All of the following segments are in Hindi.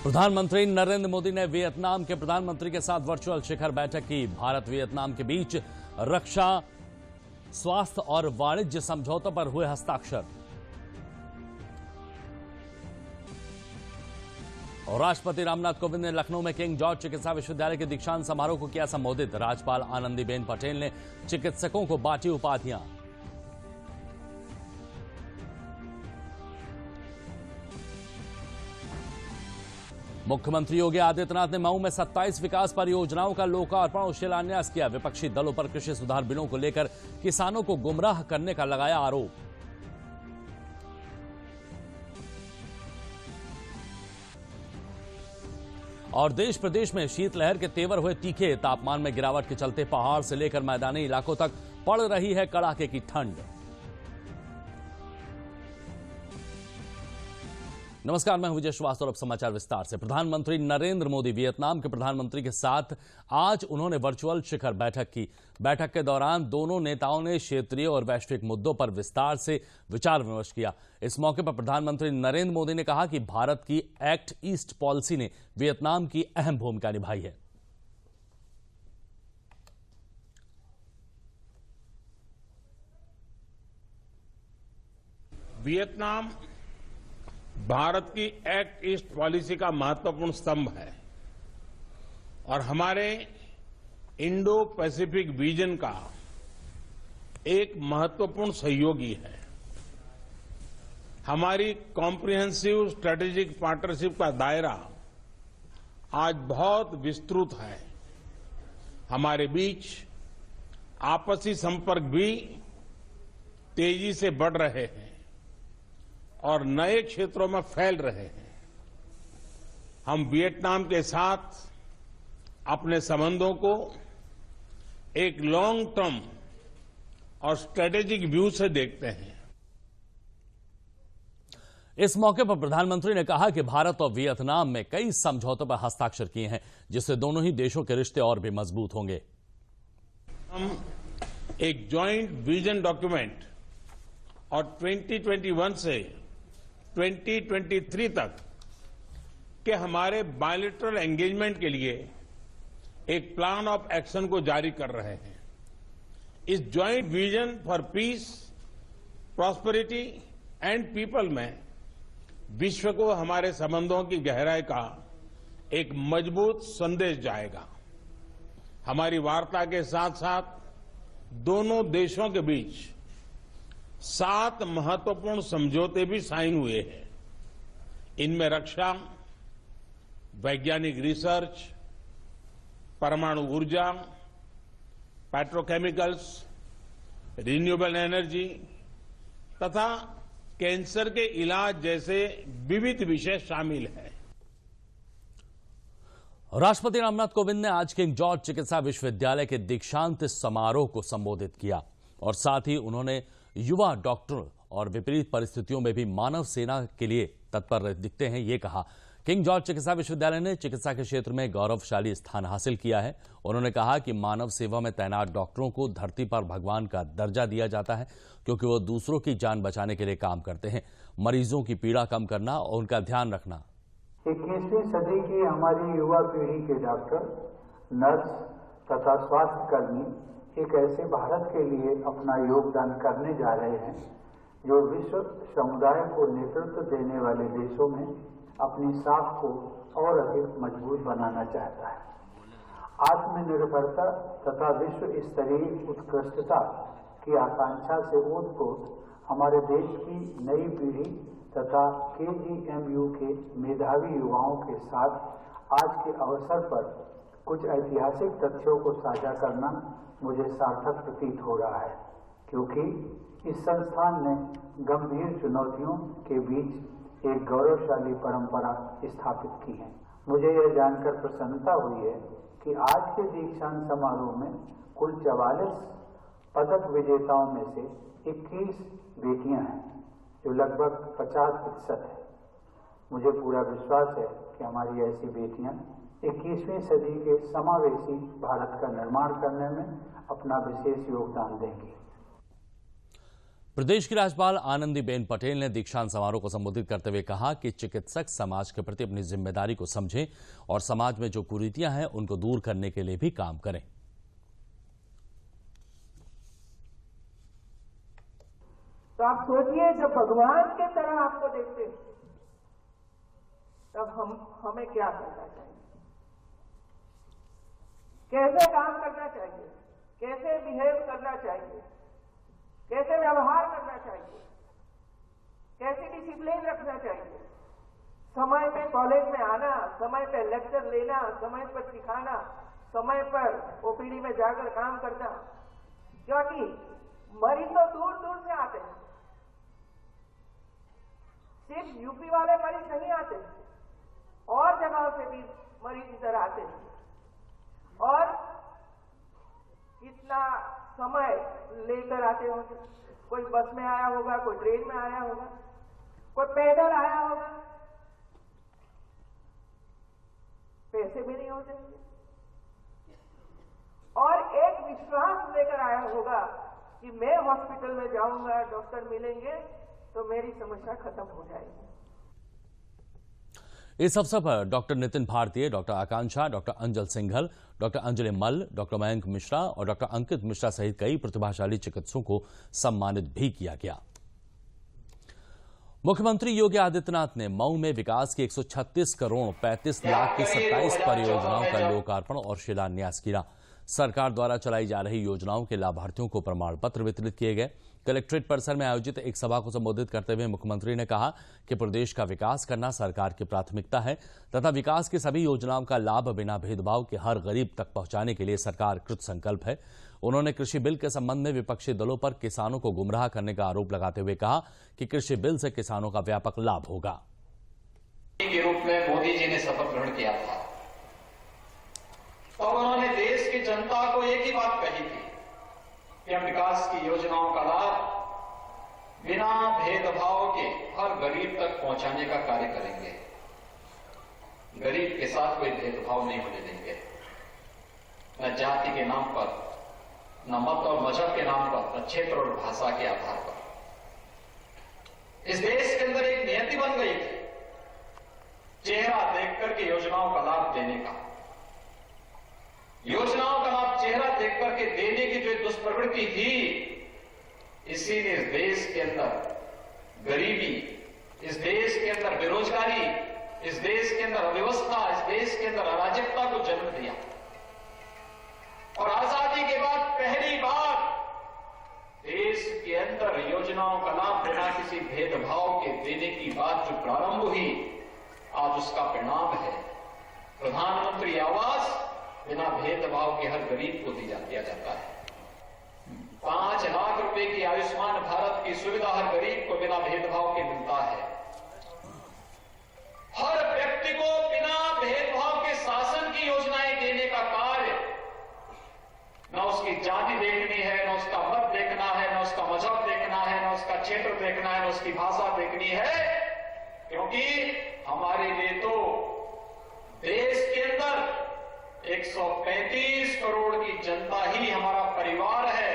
प्रधानमंत्री नरेंद्र मोदी ने वियतनाम के प्रधानमंत्री के साथ वर्चुअल शिखर बैठक की। भारत वियतनाम के बीच रक्षा, स्वास्थ्य और वाणिज्य समझौतों पर हुए हस्ताक्षर। और राष्ट्रपति रामनाथ कोविंद ने लखनऊ में किंग जॉर्ज चिकित्सा विश्वविद्यालय के दीक्षांत समारोह को किया संबोधित। राज्यपाल आनंदीबेन पटेल ने चिकित्सकों को बांटी उपाधियां। मुख्यमंत्री योगी आदित्यनाथ ने मऊ में 27 विकास परियोजनाओं का लोकार्पण और शिलान्यास किया। विपक्षी दलों पर कृषि सुधार बिलों को लेकर किसानों को गुमराह करने का लगाया आरोप। और देश प्रदेश में शीतलहर के तेवर हुए तीखे। तापमान में गिरावट के चलते पहाड़ से लेकर मैदानी इलाकों तक पड़ रही है कड़ाके की ठंड। नमस्कार, मैं हूं विजय श्रीवास्तव। अब समाचार विस्तार से। प्रधानमंत्री नरेंद्र मोदी वियतनाम के प्रधानमंत्री के साथ आज उन्होंने वर्चुअल शिखर बैठक की। बैठक के दौरान दोनों नेताओं ने क्षेत्रीय और वैश्विक मुद्दों पर विस्तार से विचार विमर्श किया। इस मौके पर प्रधानमंत्री नरेंद्र मोदी ने कहा कि भारत की एक्ट ईस्ट पॉलिसी ने वियतनाम की अहम भूमिका निभाई है। वियतनाम भारत की एक्ट ईस्ट पॉलिसी का महत्वपूर्ण स्तंभ है और हमारे इंडो पैसिफिक विजन का एक महत्वपूर्ण सहयोगी है। हमारी कॉम्प्रिहेंसिव स्ट्रेटेजिक पार्टनरशिप का दायरा आज बहुत विस्तृत है। हमारे बीच आपसी संपर्क भी तेजी से बढ़ रहे हैं और नए क्षेत्रों में फैल रहे हैं। हम वियतनाम के साथ अपने संबंधों को एक लॉन्ग टर्म और स्ट्रेटेजिक व्यू से देखते हैं। इस मौके पर प्रधानमंत्री ने कहा कि भारत और वियतनाम में कई समझौतों पर हस्ताक्षर किए हैं, जिससे दोनों ही देशों के रिश्ते और भी मजबूत होंगे। हम एक जॉइंट विजन डॉक्यूमेंट और 2021 से 2023 तक के हमारे बायलैटरल एंगेजमेंट के लिए एक प्लान ऑफ एक्शन को जारी कर रहे हैं। इस joint vision for piece, prosperity and people में विश्व को हमारे संबंधों की गहराई का एक मजबूत संदेश जाएगा। हमारी वार्ता के साथ साथ दोनों देशों के बीच 7 महत्वपूर्ण समझौते भी साइन हुए हैं। इनमें रक्षा, वैज्ञानिक रिसर्च, परमाणु ऊर्जा, पेट्रोकेमिकल्स, रिन्यूएबल एनर्जी तथा कैंसर के इलाज जैसे विविध विषय शामिल हैं। राष्ट्रपति रामनाथ कोविंद ने आज किंग जॉर्ज चिकित्सा विश्वविद्यालय के दीक्षांत समारोह को संबोधित किया और साथ ही उन्होंने युवा डॉक्टरों और विपरीत परिस्थितियों में भी मानव सेवा के लिए तत्पर दिखते हैं, ये कहा। किंग जॉर्ज चिकित्सा विश्वविद्यालय ने चिकित्सा के क्षेत्र में गौरवशाली स्थान हासिल किया है। उन्होंने कहा कि मानव सेवा में तैनात डॉक्टरों को धरती पर भगवान का दर्जा दिया जाता है, क्योंकि वो दूसरों की जान बचाने के लिए काम करते हैं। मरीजों की पीड़ा कम करना और उनका ध्यान रखना। 21वीं सदी की हमारी युवा पीढ़ी के डॉक्टर, नर्स तथा स्वास्थ्य कर्मी एक ऐसे भारत के लिए अपना योगदान करने जा रहे हैं जो विश्व समुदाय को नेतृत्व देने वाले देशों में अपनी साख को और अधिक मजबूत बनाना चाहता है। आत्मनिर्भरता तथा विश्व स्तरीय उत्कृष्टता की आकांक्षा से ओतप्रोत हमारे देश की नई पीढ़ी तथा KGMU के मेधावी युवाओं के साथ आज के अवसर पर कुछ ऐतिहासिक तथ्यों को साझा करना मुझे सार्थक प्रतीत हो रहा है, क्योंकि इस संस्थान ने गंभीर चुनौतियों के बीच एक गौरवशाली परंपरा स्थापित की है। मुझे यह जानकर प्रसन्नता हुई है कि आज के दीक्षांत समारोह में कुल 44 पदक विजेताओं में से 21 बेटियां हैं, जो लगभग 50% है। मुझे पूरा विश्वास है कि हमारी ऐसी बेटियां 21वीं सदी के समावेशी भारत का निर्माण करने में अपना विशेष योगदान देंगी। प्रदेश की राज्यपाल आनंदीबेन पटेल ने दीक्षांत समारोह को संबोधित करते हुए कहा कि चिकित्सक समाज के प्रति अपनी जिम्मेदारी को समझें और समाज में जो कुरीतियां हैं उनको दूर करने के लिए भी काम करें। तो आप सोचिए, जब भगवान के तरह आपको देखते हैं तब हमें क्या करना चाहिए, कैसे काम करना चाहिए, कैसे बिहेव करना चाहिए, कैसे व्यवहार करना चाहिए, कैसी डिसिप्लिन रखना चाहिए, समय पे कॉलेज में आना, समय पे लेक्चर लेना, समय पर सिखाना, समय पर ओपीडी में जाकर काम करना। क्योंकि मरीज तो दूर दूर से आते हैं, सिर्फ यूपी वाले मरीज नहीं आते, और जगहों से भी मरीज इधर आते हैं। और कितना समय लेकर आते होंगे, कोई बस में आया होगा, कोई ट्रेन में आया होगा, कोई पैदल आया होगा, पैसे भी नहीं होते, और एक विश्वास लेकर आया होगा कि मैं हॉस्पिटल में जाऊंगा, डॉक्टर मिलेंगे तो मेरी समस्या खत्म हो जाएगी। इस अवसर पर डॉक्टर नितिन भारतीय, डॉक्टर आकांक्षा, डॉक्टर अंजल सिंघल, डॉक्टर अंजलि मल्ल, डॉक्टर मयंक मिश्रा और डॉक्टर अंकित मिश्रा सहित कई प्रतिभाशाली चिकित्सकों को सम्मानित भी किया गया। मुख्यमंत्री योगी आदित्यनाथ ने मऊ में विकास की 136 करोड़ 35 लाख की 27 परियोजनाओं का लोकार्पण और शिलान्यास किया। सरकार द्वारा चलाई जा रही योजनाओं के लाभार्थियों को प्रमाण पत्र वितरित किए गए। कलेक्ट्रेट परिसर में आयोजित एक सभा को संबोधित करते हुए मुख्यमंत्री ने कहा कि प्रदेश का विकास करना सरकार की प्राथमिकता है तथा विकास की सभी योजनाओं का लाभ बिना भेदभाव के हर गरीब तक पहुंचाने के लिए सरकार कृत संकल्प है। उन्होंने कृषि बिल के संबंध में विपक्षी दलों पर किसानों को गुमराह करने का आरोप लगाते हुए कहा कि कृषि बिल से किसानों का व्यापक लाभ होगा। के रूप में मोदी जी ने शपथ ग्रहण किया था, तब उन्होंने देश की जनता को एक ही बात कही थी कि हम विकास की योजनाओं का लाभ बिना भेदभाव के हर गरीब तक पहुंचाने का कार्य करेंगे। गरीब के साथ कोई भेदभाव नहीं होने देंगे, न जाति के नाम पर, न मत और मजहब के नाम पर, न क्षेत्र और भाषा के आधार पर। इस देश के अंदर एक नियति बन गई थी चेहरा देख करके योजनाओं का लाभ देने का। योजनाओं का लाभ चेहरा देख करके देने की जो दुष्प्रवृत्ति थी, इसी ने इस देश के अंदर गरीबी, इस देश के अंदर बेरोजगारी, इस देश के अंदर अव्यवस्था, इस देश के अंदर अराजकता को जन्म दिया। और आजादी के बाद पहली बार देश के अंदर योजनाओं का लाभ बिना किसी भेदभाव के देने की बात जो प्रारंभ हुई, आज उसका परिणाम है प्रधानमंत्री आवास बिना भेदभाव के हर गरीब को दिया जाता है। 5 लाख रुपए की आयुष्मान भारत की सुविधा हर गरीब को बिना भेदभाव के मिलता है। हर व्यक्ति को बिना भेदभाव के शासन की योजनाएं देने का कार्य, न उसकी जाति देखनी है, न उसका मत देखना है, न उसका मजहब देखना है, न उसका क्षेत्र देखना है, न उसकी भाषा देखनी है, क्योंकि हमारे लिए तो देश के अंदर 135 करोड़ की जनता ही हमारा परिवार है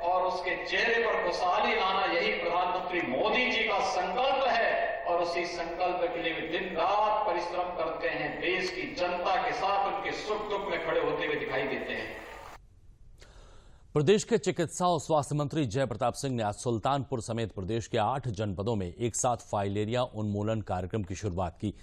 और उसके चेहरे पर खुशहाली लाना यही प्रधानमंत्री मोदी जी का संकल्प है। और उसी संकल्प के लिए वे दिन रात परिश्रम करते हैं, देश की जनता के साथ उनके सुख दुख में खड़े होते हुए दिखाई देते हैं। प्रदेश के चिकित्सा और स्वास्थ्य मंत्री जय प्रताप सिंह ने आज सुल्तानपुर समेत प्रदेश के 8 जनपदों में एक साथ फाइलेरिया उन्मूलन कार्यक्रम की शुरुआत की।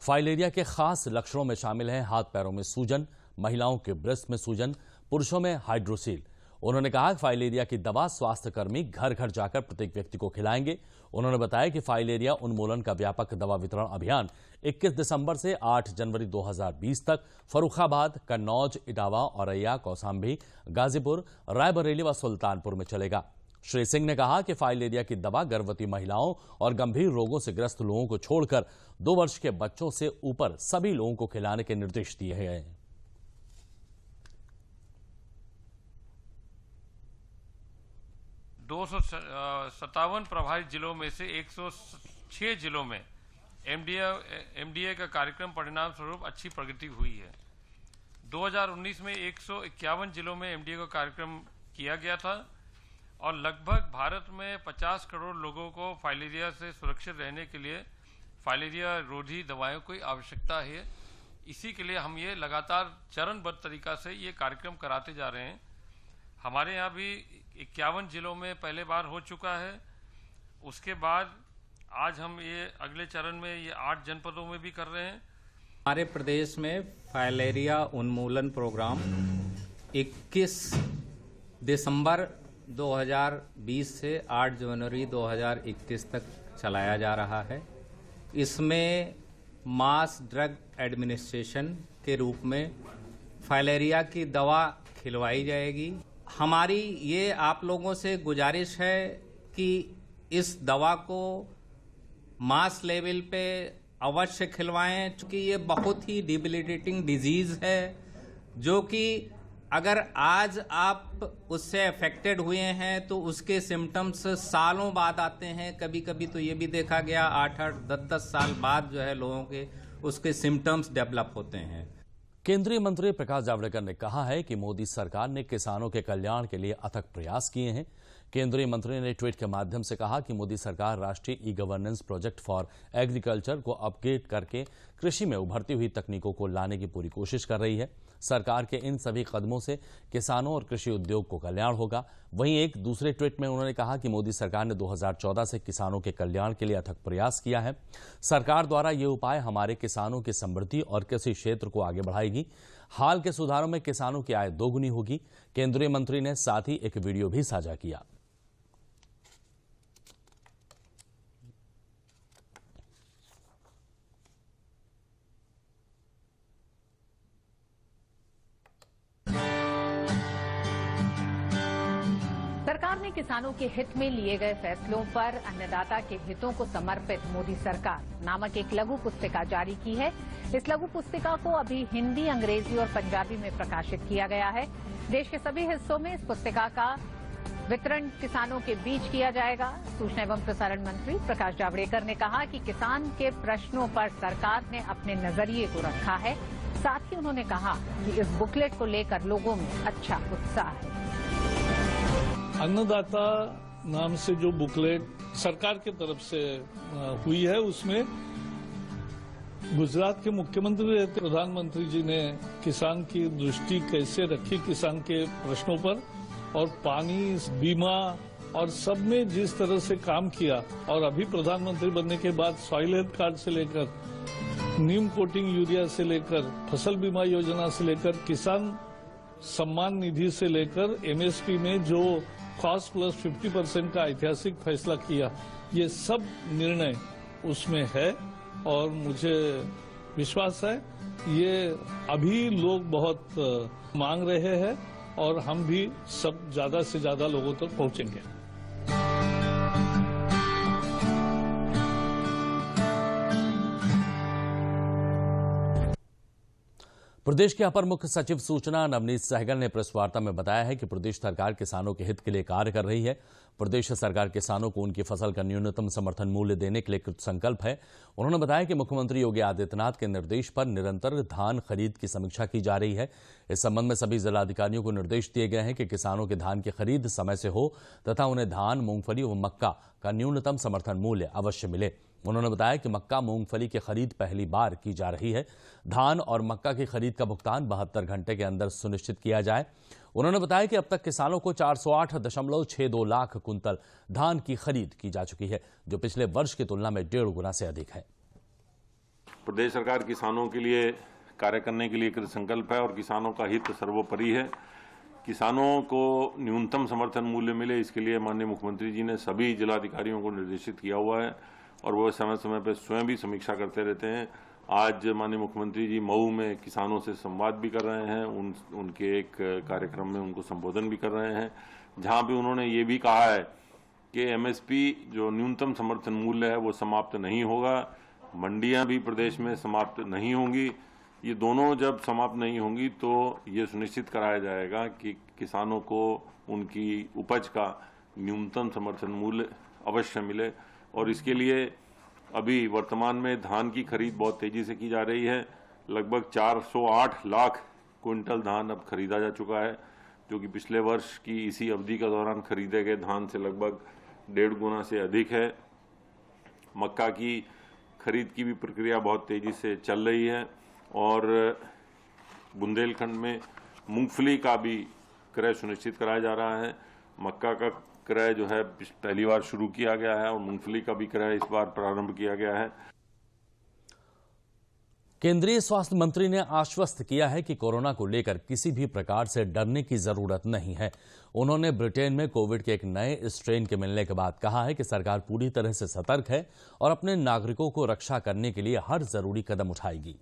फाइलेरिया के खास लक्षणों में शामिल हैं हाथ पैरों में सूजन, महिलाओं के ब्रेस्ट में सूजन, पुरुषों में हाइड्रोसील। उन्होंने कहा कि फाइलेरिया की दवा स्वास्थ्यकर्मी घर घर जाकर प्रत्येक व्यक्ति को खिलाएंगे। उन्होंने बताया कि फाइलेरिया उन्मूलन का व्यापक दवा वितरण अभियान 21 दिसंबर से 8 जनवरी 2020 तक फर्रुखाबाद, कन्नौज, इटावा, औरैया, कौशाम्बी, गाजीपुर, रायबरेली व सुल्तानपुर में चलेगा। श्री सिंह ने कहा कि फाइलेरिया की दवा गर्भवती महिलाओं और गंभीर रोगों से ग्रस्त लोगों को छोड़कर 2 वर्ष के बच्चों से ऊपर सभी लोगों को खिलाने के निर्देश दिए गए हैं। 257 प्रभावित जिलों में से 106 जिलों में एमडीए का कार्यक्रम परिणाम स्वरूप अच्छी प्रगति हुई है। 2019 में 151 जिलों में एमडीए का कार्यक्रम किया गया था और लगभग भारत में 50 करोड़ लोगों को फाइलेरिया से सुरक्षित रहने के लिए फाइलेरिया रोधी दवाओं की आवश्यकता है। इसी के लिए हम ये लगातार चरणबद्ध तरीका से ये कार्यक्रम कराते जा रहे हैं। हमारे यहाँ भी 51 जिलों में पहले बार हो चुका है। उसके बाद आज हम ये अगले चरण में ये 8 जनपदों में भी कर रहे हैं। हमारे प्रदेश में फाइलेरिया उन्मूलन प्रोग्राम 21 दिसंबर 2020 से 8 जनवरी 2021 तक चलाया जा रहा है। इसमें मास ड्रग एडमिनिस्ट्रेशन के रूप में फाइलेरिया की दवा खिलवाई जाएगी। हमारी ये आप लोगों से गुजारिश है कि इस दवा को मास लेवल पे अवश्य खिलवाएं, क्योंकि ये बहुत ही डिबिलिटेटिंग डिजीज है, जो कि अगर आज आप उससे अफेक्टेड हुए हैं तो उसके सिम्टम्स सालों बाद आते हैं। कभी कभी तो ये भी देखा गया 8-8, 10-10 साल बाद जो है लोगों के उसके सिम्टम्स डेवलप होते हैं। केंद्रीय मंत्री प्रकाश जावड़ेकर ने कहा है कि मोदी सरकार ने किसानों के कल्याण के लिए अथक प्रयास किए हैं। केंद्रीय मंत्री ने ट्वीट के माध्यम से कहा कि मोदी सरकार राष्ट्रीय e governance project for agriculture को अपग्रेड करके कृषि में उभरती हुई तकनीकों को लाने की पूरी कोशिश कर रही है। सरकार के इन सभी कदमों से किसानों और कृषि उद्योग को कल्याण होगा। वहीं एक दूसरे ट्वीट में उन्होंने कहा कि मोदी सरकार ने 2014 से किसानों के कल्याण के लिए अथक प्रयास किया है। सरकार द्वारा ये उपाय हमारे किसानों की समृद्धि और कृषि क्षेत्र को आगे बढ़ाएगी। हाल के सुधारों में किसानों की आय दोगुनी होगी। केंद्रीय मंत्री ने साथ ही एक वीडियो भी साझा किया। सरकार ने किसानों के हित में लिए गए फैसलों पर अन्नदाता के हितों को समर्पित मोदी सरकार नामक एक लघु पुस्तिका जारी की है। इस लघु पुस्तिका को अभी हिंदी, अंग्रेजी और पंजाबी में प्रकाशित किया गया है। देश के सभी हिस्सों में इस पुस्तिका का वितरण किसानों के बीच किया जाएगा। सूचना एवं प्रसारण मंत्री प्रकाश जावड़ेकर ने कहा कि किसान के प्रश्नों पर सरकार ने अपने नजरिए को रखा है। साथ ही उन्होंने कहा कि इस बुकलेट को लेकर लोगों में अच्छा उत्साह है। अन्नदाता नाम से जो बुकलेट सरकार की तरफ से हुई है, उसमें गुजरात के मुख्यमंत्री रहते प्रधानमंत्री जी ने किसान की दृष्टि कैसे रखी किसान के प्रश्नों पर, और पानी, बीमा और सब में जिस तरह से काम किया, और अभी प्रधानमंत्री बनने के बाद सॉइल हेल्थ कार्ड से लेकर नीम कोटिंग यूरिया से लेकर फसल बीमा योजना से लेकर किसान सम्मान निधि से लेकर एमएसपी में जो कॉस्ट प्लस 50% का ऐतिहासिक फैसला किया, ये सब निर्णय उसमें है। और मुझे विश्वास है ये अभी लोग बहुत मांग रहे हैं और हम भी सब ज्यादा से ज्यादा लोगों तक पहुंचेंगे। प्रदेश के अपर मुख्य सचिव सूचना नवनीत सहगल ने प्रेस वार्ता में बताया है कि प्रदेश सरकार किसानों के हित के लिए कार्य कर रही है। प्रदेश सरकार किसानों को उनकी फसल का न्यूनतम समर्थन मूल्य देने के लिए कृत संकल्प है। उन्होंने बताया कि मुख्यमंत्री योगी आदित्यनाथ के निर्देश पर निरंतर धान खरीद की समीक्षा की जा रही है। इस संबंध में सभी जिलाधिकारियों को निर्देश दिए गए हैं कि किसानों के धान की खरीद समय से हो तथा उन्हें धान, मूंगफली व मक्का का न्यूनतम समर्थन मूल्य अवश्य मिले। उन्होंने बताया कि मक्का, मूंगफली की खरीद पहली बार की जा रही है। धान और मक्का की खरीद का भुगतान 72 घंटे के अंदर सुनिश्चित किया जाए। उन्होंने बताया कि अब तक किसानों को 408.62 लाख कुंतल धान की खरीद की जा चुकी है, जो पिछले वर्ष की तुलना में 1.5 गुना से अधिक है। प्रदेश सरकार किसानों के लिए कार्य करने के लिए कृत संकल्प है और किसानों का हित सर्वोपरि है। किसानों को न्यूनतम समर्थन मूल्य मिले, इसके लिए माननीय मुख्यमंत्री जी ने सभी जिलाधिकारियों को निर्देशित किया हुआ है और वो समय समय पर स्वयं भी समीक्षा करते रहते हैं। आज माननीय मुख्यमंत्री जी मऊ में किसानों से संवाद भी कर रहे हैं, उनके एक कार्यक्रम में उनको संबोधन भी कर रहे हैं, जहां पे उन्होंने ये भी कहा है कि एमएसपी जो न्यूनतम समर्थन मूल्य है वो समाप्त नहीं होगा, मंडियां भी प्रदेश में समाप्त नहीं होंगी। ये दोनों जब समाप्त नहीं होंगी तो ये सुनिश्चित कराया जाएगा कि किसानों को उनकी उपज का न्यूनतम समर्थन मूल्य अवश्य मिले। और इसके लिए अभी वर्तमान में धान की खरीद बहुत तेजी से की जा रही है। लगभग 408 लाख क्विंटल धान अब खरीदा जा चुका है। जो कि पिछले वर्ष की इसी अवधि के दौरान खरीदे गए धान से लगभग 1.5 गुना से अधिक है। मक्का की खरीद की भी प्रक्रिया बहुत तेजी से चल रही है और बुंदेलखंड में मूंगफली का भी क्रय सुनिश्चित कराया जा रहा है। मक्का का क्रय जो है पहली बार शुरू किया गया है और मूंगफली का भी क्रय इस बार प्रारंभ किया गया है। केंद्रीय स्वास्थ्य मंत्री ने आश्वस्त किया है कि कोरोना को लेकर किसी भी प्रकार से डरने की जरूरत नहीं है। उन्होंने ब्रिटेन में कोविड के एक नए स्ट्रेन के मिलने के बाद कहा है कि सरकार पूरी तरह से सतर्क है और अपने नागरिकों को रक्षा करने के लिए हर जरूरी कदम उठाएगी।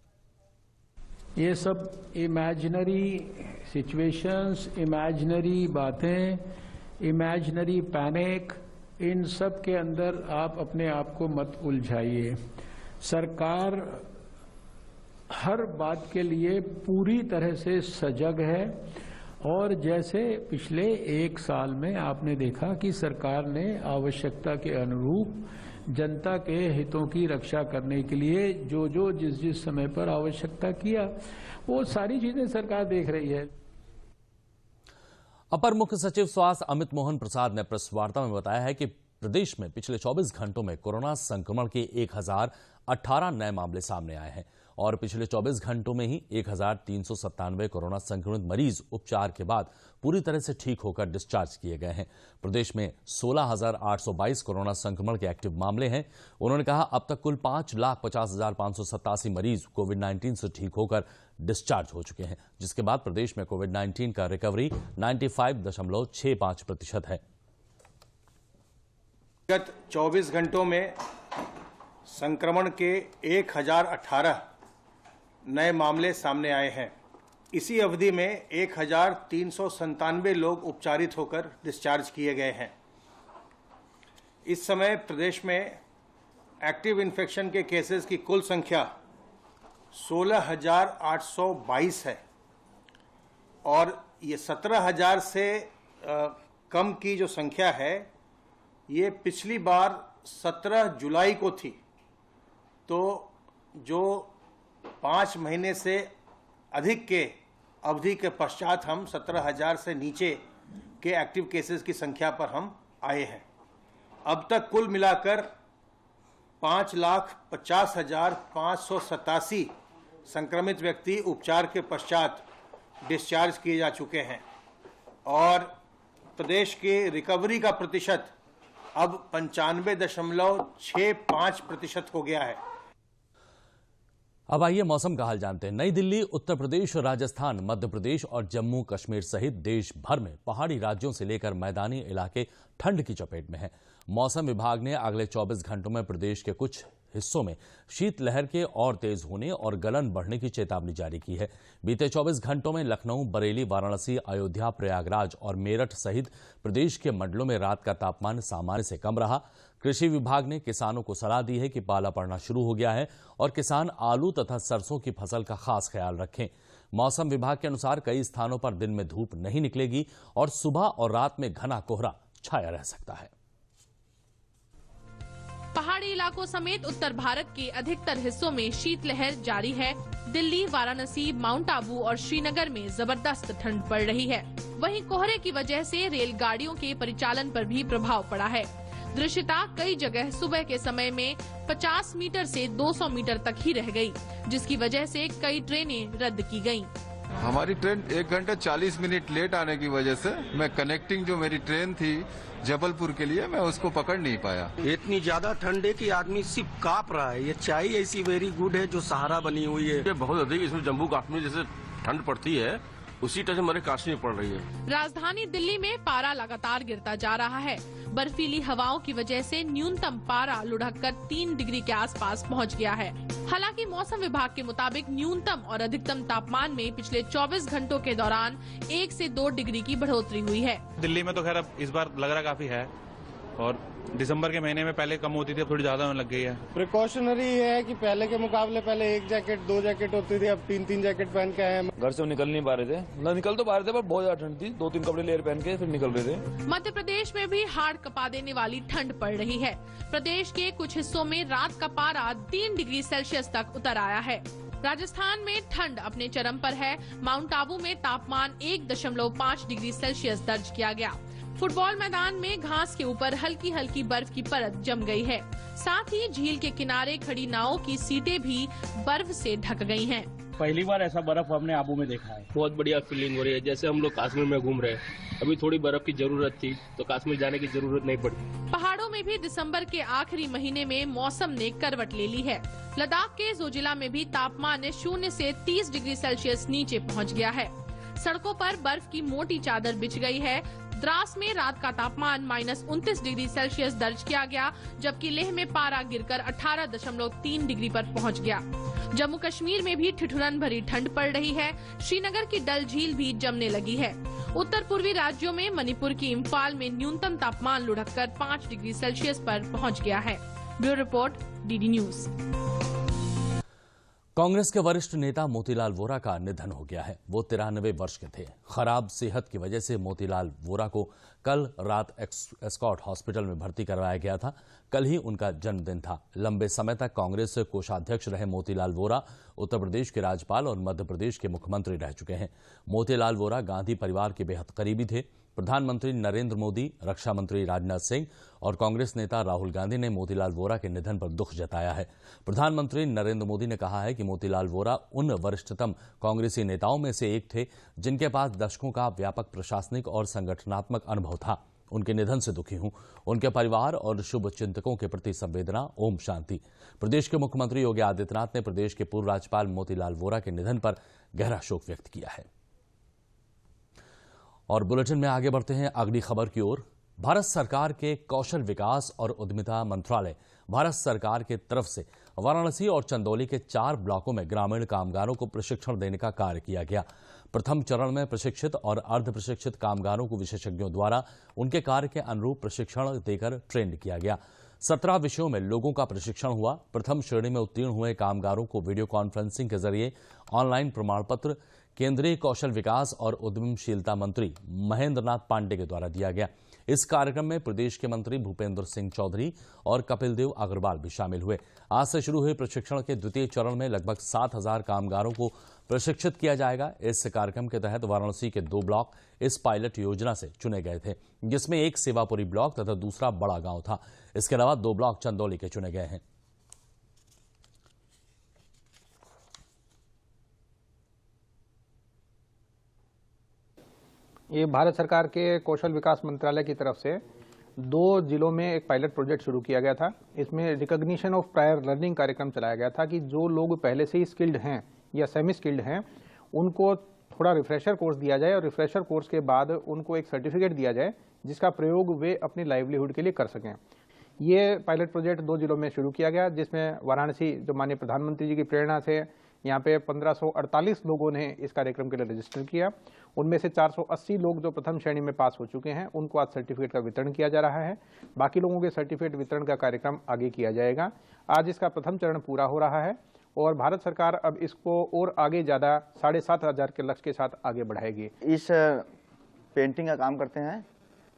ये सब इमेजिनरी सिचुएशंस, इमेजिनरी बातें, इमेजिनरी पैनिक, इन सब के अंदर आप अपने आप को मत उलझाइए। सरकार हर बात के लिए पूरी तरह से सजग है और जैसे पिछले 1 साल में आपने देखा कि सरकार ने आवश्यकता के अनुरूप जनता के हितों की रक्षा करने के लिए जो जिस समय पर आवश्यकता किया, वो सारी चीजें सरकार देख रही है। अपर मुख्य सचिव स्वास्थ्य अमित मोहन प्रसाद ने प्रेस वार्ता में बताया है कि प्रदेश में पिछले 24 घंटों में कोरोना संक्रमण के 1018 नए मामले सामने आए हैं और पिछले 24 घंटों में ही 1397 कोरोना संक्रमित मरीज उपचार के बाद पूरी तरह से ठीक होकर डिस्चार्ज किए गए हैं। प्रदेश में 16,822 कोरोना संक्रमण के एक्टिव मामले हैं। उन्होंने कहा अब तक कुल 5,50,587 मरीज कोविड-19 से ठीक होकर डिस्चार्ज हो चुके हैं, जिसके बाद प्रदेश में कोविड-19 का रिकवरी 95.65% है। गत 24 घंटों में संक्रमण के 1018 नए मामले सामने आए हैं। इसी अवधि में 1397 लोग उपचारित होकर डिस्चार्ज किए गए हैं। इस समय प्रदेश में एक्टिव इन्फेक्शन के केसेस की कुल संख्या 16,822 है और ये 17,000 से कम की जो संख्या है ये पिछली बार 17 जुलाई को थी। तो जो 5 महीने से अधिक के अवधि के पश्चात हम 17,000 से नीचे के एक्टिव केसेस की संख्या पर हम आए हैं। अब तक कुल मिलाकर 5,50,587 संक्रमित व्यक्ति उपचार के पश्चात डिस्चार्ज किए जा चुके हैं और प्रदेश के रिकवरी का प्रतिशत अब 95.65% हो गया है। अब आइए मौसम का हाल जानते हैं। नई दिल्ली, उत्तर प्रदेश, राजस्थान, मध्य प्रदेश और जम्मू कश्मीर सहित देश भर में पहाड़ी राज्यों से लेकर मैदानी इलाके ठंड की चपेट में हैं। मौसम विभाग ने अगले 24 घंटों में प्रदेश के कुछ हिस्सों में शीतलहर के और तेज होने और गलन बढ़ने की चेतावनी जारी की है। बीते 24 घंटों में लखनऊ, बरेली, वाराणसी, अयोध्या, प्रयागराज और मेरठ सहित प्रदेश के मंडलों में रात का तापमान सामान्य से कम रहा। कृषि विभाग ने किसानों को सलाह दी है कि पाला पड़ना शुरू हो गया है और किसान आलू तथा सरसों की फसल का खास ख्याल रखें। मौसम विभाग के अनुसार कई स्थानों पर दिन में धूप नहीं निकलेगी और सुबह और रात में घना कोहरा छाया रह सकता है। पहाड़ी इलाकों समेत उत्तर भारत के अधिकतर हिस्सों में शीतलहर जारी है। दिल्ली, वाराणसी, माउंट आबू और श्रीनगर में जबरदस्त ठंड पड़ रही है। वहीं कोहरे की वजह से रेलगाड़ियों के परिचालन पर भी प्रभाव पड़ा है। दृश्यता कई जगह सुबह के समय में 50 मीटर से 200 मीटर तक ही रह गई, जिसकी वजह से कई ट्रेनें रद्द की गयीं। हमारी ट्रेन 1 घंटा 40 मिनट लेट आने की वजह से मैं कनेक्टिंग जो मेरी ट्रेन थी जबलपुर के लिए, मैं उसको पकड़ नहीं पाया। इतनी ज्यादा ठंड है कि आदमी सिर्फ कांप रहा है। ये चाय ऐसी वेरी गुड है जो सहारा बनी हुई है। ये बहुत अधिक इसमें जम्मू कश्मीर जैसे ठंड पड़ती है उसी तरह से हमारे कश्मीर पड़ रही है। राजधानी दिल्ली में पारा लगातार गिरता जा रहा है। बर्फीली हवाओं की वजह से न्यूनतम पारा लुढ़ककर 3 डिग्री के आसपास पहुंच गया है। हालांकि मौसम विभाग के मुताबिक न्यूनतम और अधिकतम तापमान में पिछले 24 घंटों के दौरान 1 से 2 डिग्री की बढ़ोतरी हुई है। दिल्ली में तो खैर अब इस बार लग रहा काफी है और दिसंबर के महीने में पहले कम होती थी, अब थोड़ी ज्यादा होने लग गई है। प्रिकॉशनरी है कि पहले के मुकाबले पहले 1 जैकेट 2 जैकेट होती थी, अब 3-3 जैकेट पहन के आए। घर से निकल नहीं पा रहे थे, निकल तो पा रहे थे पर बहुत ज्यादा ठंड थी। 2-3 कपड़े लेयर पहन के फिर निकल रहे थे। मध्य प्रदेश में भी हाड़ कपा देने वाली ठंड पड़ रही है। प्रदेश के कुछ हिस्सों में रात का पारा 3 डिग्री सेल्सियस तक उतर आया है। राजस्थान में ठंड अपने चरम पर है। माउंट आबू में तापमान 1.5 डिग्री सेल्सियस दर्ज किया गया। फुटबॉल मैदान में घास के ऊपर हल्की हल्की बर्फ की परत जम गई है। साथ ही झील के किनारे खड़ी नावों की सीटें भी बर्फ से ढक गई हैं। पहली बार ऐसा बर्फ हमने आबू में देखा है। बहुत बढ़िया फीलिंग हो रही है, जैसे हम लोग कश्मीर में घूम रहे हैं। अभी थोड़ी बर्फ की जरूरत थी तो कश्मीर जाने की जरूरत नहीं पड़ी। पहाड़ों में भी दिसंबर के आखिरी महीने में मौसम ने करवट ले ली है। लद्दाख के जोजिला में भी तापमान 0 से 30 डिग्री सेल्सियस नीचे पहुंच गया है। सड़कों पर बर्फ की मोटी चादर बिछ गई है। द्रास में रात का तापमान -29 डिग्री सेल्सियस दर्ज किया गया, जबकि लेह में पारा गिरकर 18.3 डिग्री पर पहुंच गया। जम्मू कश्मीर में भी ठिठुरन भरी ठंड पड़ रही है। श्रीनगर की डल झील भी जमने लगी है। उत्तर पूर्वी राज्यों में मणिपुर की इम्फाल में न्यूनतम तापमान लुढ़ककर 5 डिग्री सेल्सियस पर पहुंच गया है। Bureau report, DD news. Congress के वरिष्ठ नेता मोतीलाल वोरा का निधन हो गया है। वो 93 वर्ष के थे। खराब सेहत की वजह से मोतीलाल वोरा को कल रात एस्कॉट हॉस्पिटल में भर्ती करवाया गया था। कल ही उनका जन्मदिन था। लंबे समय तक कांग्रेस कोषाध्यक्ष रहे मोतीलाल वोरा उत्तर प्रदेश के राज्यपाल और मध्य प्रदेश के मुख्यमंत्री रह चुके हैं। मोतीलाल वोरा गांधी परिवार के बेहद करीबी थे। प्रधानमंत्री नरेंद्र मोदी, रक्षा मंत्री राजनाथ सिंह और कांग्रेस नेता राहुल गांधी ने मोतीलाल वोरा के निधन पर दुख जताया है। प्रधानमंत्री नरेंद्र मोदी ने कहा है कि मोतीलाल वोरा उन वरिष्ठतम कांग्रेसी नेताओं में से एक थे जिनके पास दशकों का व्यापक प्रशासनिक और संगठनात्मक अनुभव था। उनके निधन से दुखी हूं। उनके परिवार और शुभ चिंतकों के प्रति संवेदना। ओम शांति। प्रदेश के मुख्यमंत्री योगी आदित्यनाथ ने प्रदेश के पूर्व राज्यपाल मोतीलाल वोरा के निधन पर गहरा शोक व्यक्त किया है। और बुलेटिन में आगे बढ़ते हैं अगली खबर की ओर। भारत सरकार के कौशल विकास और उद्यमिता मंत्रालय भारत सरकार की तरफ से वाराणसी और चंदौली के 4 ब्लॉकों में ग्रामीण कामगारों को प्रशिक्षण देने का कार्य किया गया। प्रथम चरण में प्रशिक्षित और अर्ध प्रशिक्षित कामगारों को विशेषज्ञों द्वारा उनके कार्य के अनुरूप प्रशिक्षण देकर ट्रेंड किया गया। 17 विषयों में लोगों का प्रशिक्षण हुआ। प्रथम श्रेणी में उत्तीर्ण हुए कामगारों को वीडियो कॉन्फ्रेंसिंग के जरिए ऑनलाइन प्रमाण पत्र केंद्रीय कौशल विकास और उद्यमशीलता मंत्री महेंद्र नाथ पांडे के द्वारा दिया गया। इस कार्यक्रम में प्रदेश के मंत्री भूपेंद्र सिंह चौधरी और कपिल देव अग्रवाल भी शामिल हुए। आज से शुरू हुए प्रशिक्षण के द्वितीय चरण में लगभग 7,000 कामगारों को प्रशिक्षित किया जाएगा। इस कार्यक्रम के तहत वाराणसी के 2 ब्लॉक इस पायलट योजना से चुने गए थे, जिसमें एक सेवापुरी ब्लॉक तथा दूसरा बड़ा गांव था। इसके अलावा 2 ब्लॉक चंदौली के चुने गए हैं। ये भारत सरकार के कौशल विकास मंत्रालय की तरफ से 2 जिलों में एक पायलट प्रोजेक्ट शुरू किया गया था। इसमें रिकॉग्निशन ऑफ प्रायर लर्निंग कार्यक्रम चलाया गया था कि जो लोग पहले से ही स्किल्ड हैं या सेमी स्किल्ड हैं उनको थोड़ा रिफ्रेशर कोर्स दिया जाए और रिफ्रेशर कोर्स के बाद उनको एक सर्टिफिकेट दिया जाए जिसका प्रयोग वे अपनी लाइवलीहुड के लिए कर सकें। ये पायलट प्रोजेक्ट 2 जिलों में शुरू किया गया, जिसमें वाराणसी, जो माननीय प्रधानमंत्री जी की प्रेरणा से यहाँ पे 1548 लोगों ने इस कार्यक्रम के लिए रजिस्टर किया। उनमें से 480 लोग जो प्रथम श्रेणी में पास हो चुके हैं उनको आज सर्टिफिकेट का वितरण किया जा रहा है। बाकी लोगों के सर्टिफिकेट वितरण का कार्यक्रम आगे किया जाएगा। आज इसका प्रथम चरण पूरा हो रहा है और भारत सरकार अब इसको और आगे ज़्यादा 7,500 के लक्ष्य के साथ आगे बढ़ाएगी। इस पेंटिंग का काम करते हैं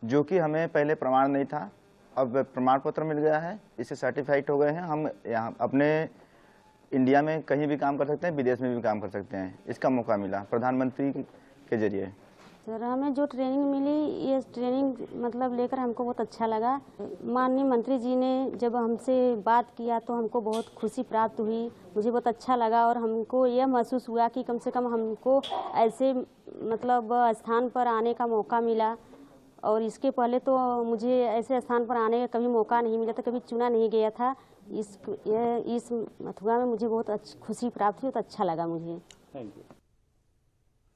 जो कि हमें पहले प्रमाण नहीं था, अब प्रमाण पत्र मिल गया है, इससे सर्टिफाइड हो गए हैं। हम यहाँ अपने इंडिया में कहीं भी काम कर सकते हैं, विदेश में भी काम कर सकते हैं। इसका मौका मिला प्रधानमंत्री के जरिए। सर, हमें जो ट्रेनिंग मिली, ये ट्रेनिंग मतलब लेकर हमको बहुत अच्छा लगा। माननीय मंत्री जी ने जब हमसे बात किया तो हमको बहुत खुशी प्राप्त हुई। मुझे बहुत अच्छा लगा और हमको यह महसूस हुआ कि कम से कम हमको ऐसे मतलब स्थान पर आने का मौका मिला। और इसके पहले तो मुझे ऐसे स्थान पर आने का कभी मौका नहीं मिला था, कभी चुना नहीं गया था। इस मथुरा में मुझे बहुत खुशी प्राप्त हुई, बहुत अच्छा लगा मुझे। Thank you.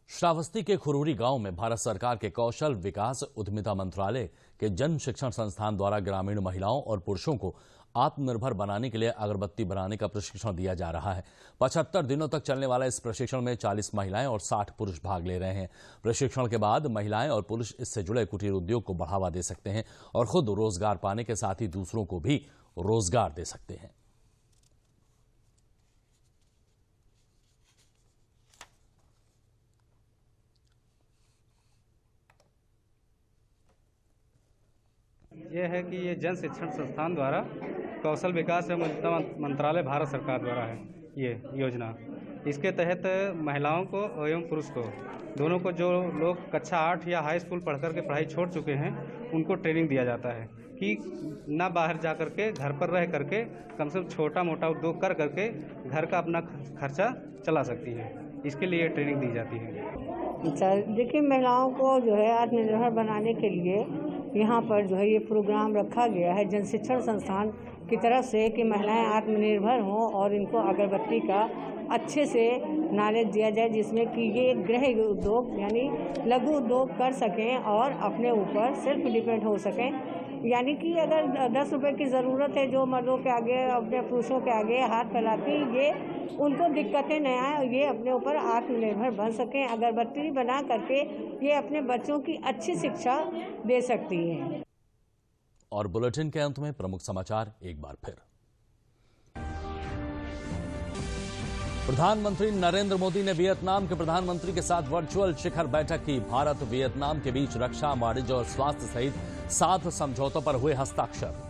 श्रावस्ती के खुरूरी गांव में भारत सरकार के कौशल विकास उद्यमिता मंत्रालय के जन शिक्षण संस्थान द्वारा ग्रामीण महिलाओं और पुरुषों को आत्मनिर्भर बनाने के लिए अगरबत्ती बनाने का प्रशिक्षण दिया जा रहा है। 75 दिनों तक चलने वाला इस प्रशिक्षण में 40 महिलाएं और 60 पुरुष भाग ले रहे हैं। प्रशिक्षण के बाद महिलाएं और पुरुष इससे जुड़े कुटीर उद्योग को बढ़ावा दे सकते हैं और खुद रोजगार पाने के साथ ही दूसरों को भी रोजगार दे सकते हैं। यह है कि ये जन शिक्षण संस्थान द्वारा कौशल विकास एवं उद्यमिता मंत्रालय भारत सरकार द्वारा है ये योजना। इसके तहत महिलाओं को एवं पुरुष को दोनों को, जो लोग कक्षा 8 या हाई स्कूल पढ़ कर के पढ़ाई छोड़ चुके हैं, उनको ट्रेनिंग दिया जाता है कि ना बाहर जा कर के, घर पर रह करके कम से कम छोटा मोटा उद्योग कर करके घर का अपना खर्चा चला सकती है। इसके लिए ट्रेनिंग दी जाती है। अच्छा, देखिए, महिलाओं को जो है आत्मनिर्भर बनाने के लिए यहाँ पर जो है ये प्रोग्राम रखा गया है जन शिक्षण संस्थान की तरफ से कि महिलाएं आत्मनिर्भर हों और इनको अगरबत्ती का अच्छे से नॉलेज दिया जाए, जिसमें कि ये गृह उद्योग यानी लघु उद्योग कर सकें और अपने ऊपर सेल्फ डिपेंड हो सकें। यानी कि अगर 10 रुपए की ज़रूरत है जो मर्दों के आगे, अपने पुरुषों के आगे हाथ फैलाती, ये उनको दिक्कतें न आए, ये अपने ऊपर आत्मनिर्भर बन सकें। अगरबत्ती बना करके ये अपने बच्चों की अच्छी शिक्षा दे सकती हैं। और बुलेटिन के अंत में प्रमुख समाचार एक बार फिर। प्रधानमंत्री नरेंद्र मोदी ने वियतनाम के प्रधानमंत्री के साथ वर्चुअल शिखर बैठक की। भारत वियतनाम के बीच रक्षा, वाणिज्य और स्वास्थ्य सहित 7 समझौतों पर हुए हस्ताक्षर।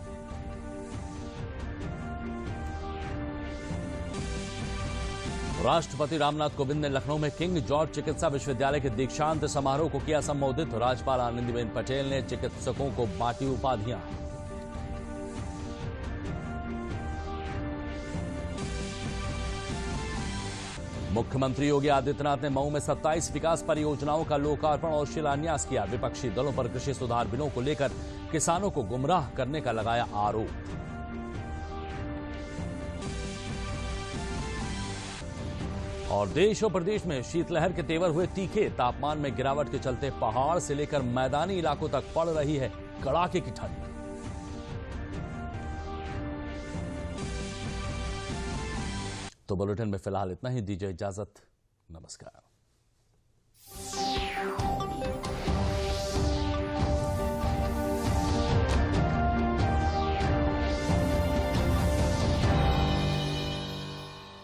राष्ट्रपति रामनाथ कोविंद ने लखनऊ में किंग जॉर्ज चिकित्सा विश्वविद्यालय के दीक्षांत समारोह को किया संबोधित। राज्यपाल आनंदीबेन पटेल ने चिकित्सकों को बांटी उपाधियां। मुख्यमंत्री योगी आदित्यनाथ ने मऊ में 27 विकास परियोजनाओं का लोकार्पण और शिलान्यास किया। विपक्षी दलों पर कृषि सुधार बिलों को लेकर किसानों को गुमराह करने का लगाया आरोप। और देश और प्रदेश में शीतलहर के तेवर हुए तीखे। तापमान में गिरावट के चलते पहाड़ से लेकर मैदानी इलाकों तक पड़ रही है कड़ाके की ठंड। तो बुलेटिन में फिलहाल इतना ही। दीजिए इजाजत। नमस्कार।